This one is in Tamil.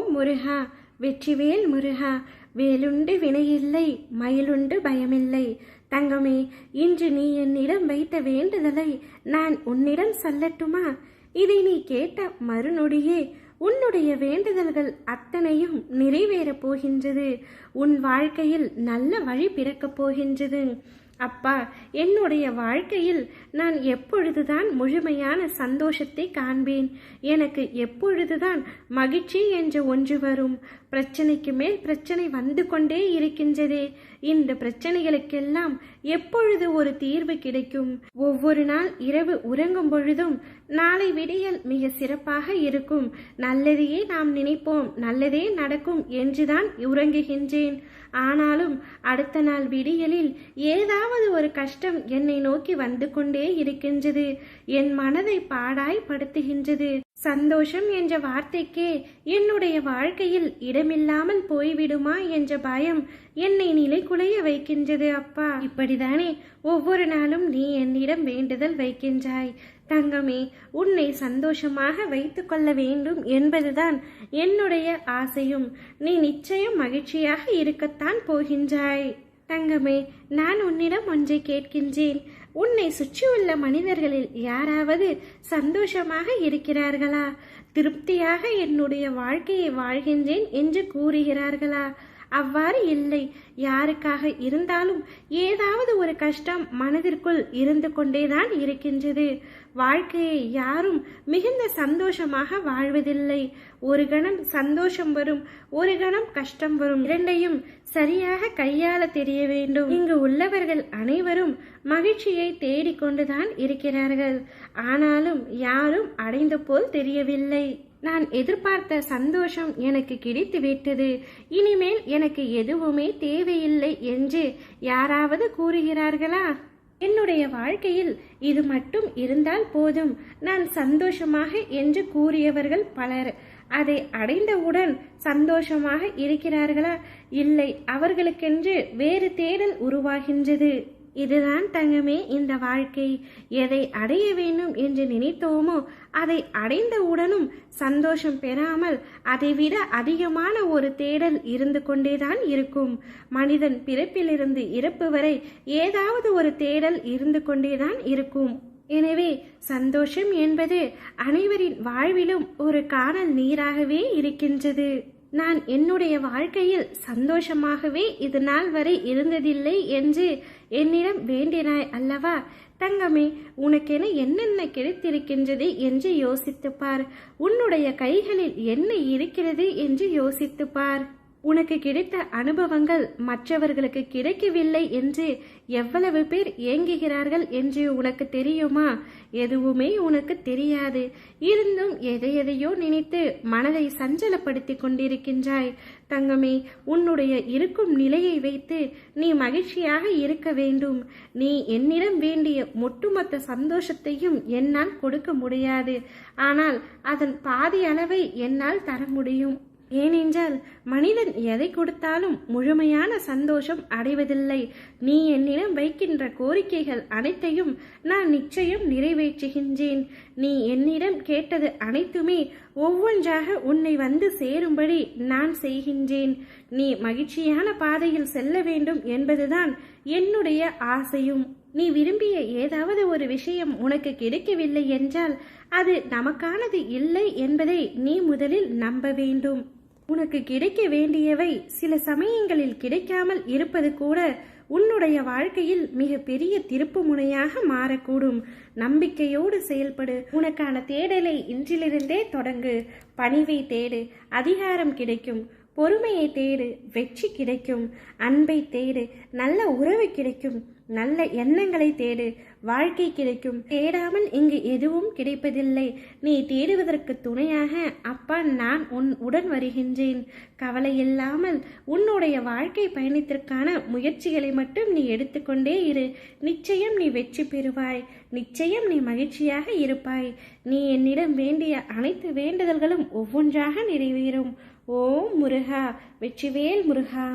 ஓம் முருகா, வெற்றிவேல் முருகா. வேலுண்டு வினையில்லை, மயிலுண்டு பயமில்லை. தங்கமே, இன்று நீ என்னிடம் வைத்த வேண்டுதலை நான் உன்னிடம் சொல்லட்டுமா? இதை நீ கேட்ட மறுநொடியே உன்னுடைய வேண்டுதல்கள் அத்தனையும் நிறைவேறப் போகின்றது. உன் வாழ்க்கையில் நல்ல வழி பிறக்கப் போகின்றது. அப்பா, என்னுடைய வாழ்க்கையில் நான் எப்பொழுதுதான் முழுமையான சந்தோஷத்தை காண்பேன்? எனக்கு எப்பொழுதுதான் மகிழ்ச்சி என்ற ஒன்று வரும்? பிரச்சனைக்கு மேல் பிரச்சனை வந்து கொண்டே இருக்கின்றதே. இந்த பிரச்சனைகளுக்கெல்லாம் எப்பொழுது ஒரு தீர்வு கிடைக்கும்? ஒவ்வொரு நாள் இரவு உறங்கும் பொழுதும் நாளை விடியல் மிக சிறப்பாக இருக்கும், நல்லதையே நாம் நினைப்போம், நல்லதே நடக்கும் என்றுதான் உறங்குகின்றேன். ஆனாலும் அடுத்த நாள் விடியலில் ஏதாவது ஒரு கஷ்டம் என்னை நோக்கி வந்து கொண்டே இருக்கின்றது. என் மனதை பாடாய்படுத்துகின்றது. சந்தோஷம் என்ற வார்த்தைக்கே என்னுடைய வாழ்க்கையில் இடமில்லாமல் போய்விடுமா என்ற பயம் என்னை நிலைகுலைய வைக்கின்றது. அப்பா, இப்படிதானே ஒவ்வொரு நாளும் நீ என்னிடம் வேண்டுதல் வைக்கின்றாய்? தங்கமே, உன்னை சந்தோஷமாக வைத்து கொள்ள வேண்டும் என்பதுதான் என்னுடைய ஆசையும். நீ நிச்சயம் மகிழ்ச்சியாக இருக்கத்தான் போகின்றாய். தங்கமே, நான் உன்னிடம் ஒன்றை கேட்கின்றேன். உன்னை சுற்றியுள்ள மனிதர்களில் யாராவது சந்தோஷமாக இருக்கிறார்களா? திருப்தியாக என்னுடைய வாழ்க்கையை வாழ்கின்றேன் என்று கூறுகிறார்களா? அவ்வாறு இல்லை. யாருக்காக இருந்தாலும் ஏதாவது ஒரு கஷ்டம் மனதிற்குள் இருந்து கொண்டேதான் இருக்கின்றது. வாழ்க்கையை யாரும் மிகுந்த சந்தோஷமாக வாழ்வதில்லை. ஒரு கணம் சந்தோஷம் வரும், ஒரு கணம் கஷ்டம் வரும். இரண்டையும் சரியாக கையாள தெரிய வேண்டும். இங்கு உள்ளவர்கள் அனைவரும் மகிழ்ச்சியை தேடிக்கொண்டுதான் இருக்கிறார்கள். ஆனாலும் யாரும் அடைந்த போல் தெரியவில்லை. நான் எதிர்பார்த்த சந்தோஷம் எனக்கு கிடைத்து விட்டது, இனிமேல் எனக்கு எதுவுமே தேவையில்லை என்று யாராவது கூறுகிறார்களா? என்னுடைய வாழ்க்கையில் இது மட்டும் இருந்தால் போதும், நான் சந்தோஷமாக என்று கூறியவர்கள் பலர். அதை அடைந்தவுடன் சந்தோஷமாக இருக்கிறார்களா? இல்லை, அவர்களுக்கென்று வேறு தேடல் உருவாகின்றது. இதுதான் தங்கமே இந்த வாழ்க்கை. எதை அடைய வேண்டும் என்று நினைத்தோமோ அதை அடைந்தவுடனும் சந்தோஷம் பெறாமல் அதைவிட அதிகமான ஒரு தேடல் இருந்து கொண்டேதான் இருக்கும். மனிதன் பிறப்பிலிருந்து இறப்பு வரை ஏதாவது ஒரு தேடல் இருந்து கொண்டேதான் இருக்கும். எனவே சந்தோஷம் என்பது அனைவரின் வாழ்விலும் ஒரு காணல் நீராகவே இருக்கின்றது. நான் என்னுடைய வாழ்க்கையில் சந்தோஷமாகவே இது நாள் வரை இருந்ததில்லை என்று என்னிடம் வேண்டினாய் அல்லவா? தங்கமே, உனக்கென என்னென்ன கிடைத்திருக்கின்றது என்று யோசித்துப்பார். உன்னுடைய கைகளில் என்ன இருக்கிறது என்று யோசித்துப்பார். உனக்கு கிடைத்த அனுபவங்கள் மற்றவர்களுக்கு கிடைக்கவில்லை என்று எவ்வளவு பேர் ஏங்குகிறார்கள் என்று உனக்கு தெரியுமா? எதுவுமே உனக்கு தெரியாது. இருந்தும் எதையோ நினைத்து மனதை சஞ்சலப்படுத்தி கொண்டிருக்கின்றாய். தங்கமே, உன்னுடைய இருக்கும் நிலையை வைத்து நீ மகிழ்ச்சியாக இருக்க வேண்டும். நீ என்னிடம் வேண்டிய ஒட்டுமொத்த சந்தோஷத்தையும் என்னால் கொடுக்க முடியாது. ஆனால் அதன் பாதி அளவை என்னால் தர முடியும். ஏனென்றால் மனிதன் எதை கொடுத்தாலும் முழுமையான சந்தோஷம் அடைவதில்லை. நீ என்னிடம் வைக்கின்ற கோரிக்கைகள் அனைத்தையும் நான் நிச்சயம் நிறைவேற்றுகின்றேன். நீ என்னிடம் கேட்டது அனைத்துமே ஒவ்வொன்றாக உன்னை வந்து சேரும்படி நான் செய்கின்றேன். நீ மகிழ்ச்சியான பாதையில் செல்ல வேண்டும் என்பதுதான் என்னுடைய ஆசையும். நீ விரும்பிய ஏதாவது ஒரு விஷயம் உனக்கு கிடைக்கவில்லை என்றால் அது நமக்கானது இல்லை என்பதை நீ முதலில் நம்ப வேண்டும். உனக்கு கிடைக்க வேண்டியவை சில சமயங்களில் கிடைக்காமல் இருப்பது கூட உன்னுடைய வாழ்க்கையில் மிக பெரிய திருப்பு முனையாக மாறக்கூடும். நம்பிக்கையோடு செயல்படு. உனக்கான தேடலை இன்றிலிருந்தே தொடங்கு. பணிவை தேடு, அதிகாரம் கிடைக்கும். பொறுமையை தேடு, வெற்றி கிடைக்கும். அன்பை தேடு, நல்ல உறவு கிடைக்கும். நல்ல எண்ணங்களை தேடு, வாழ்க்கை கிடைக்கும். தேடாமல் இங்கு எதுவும் கிடைப்பதில்லை. நீ தேடுவதற்கு துணையாக அப்பா நான் உடன் வருகின்றேன். கவலை இல்லாமல் உன்னுடைய வாழ்க்கை பயணத்திற்கான முயற்சிகளை மட்டும் நீ எடுத்துக்கொண்டே இரு. நிச்சயம் நீ வெற்றி பெறுவாய். நிச்சயம் நீ மகிழ்ச்சியாக இருப்பாய். நீ என்னிடம் வேண்டிய அனைத்து வேண்டுதல்களும் ஒவ்வொன்றாக நிறைவேறும். ஓம் முருகா, வெற்றிவேல் முருகா.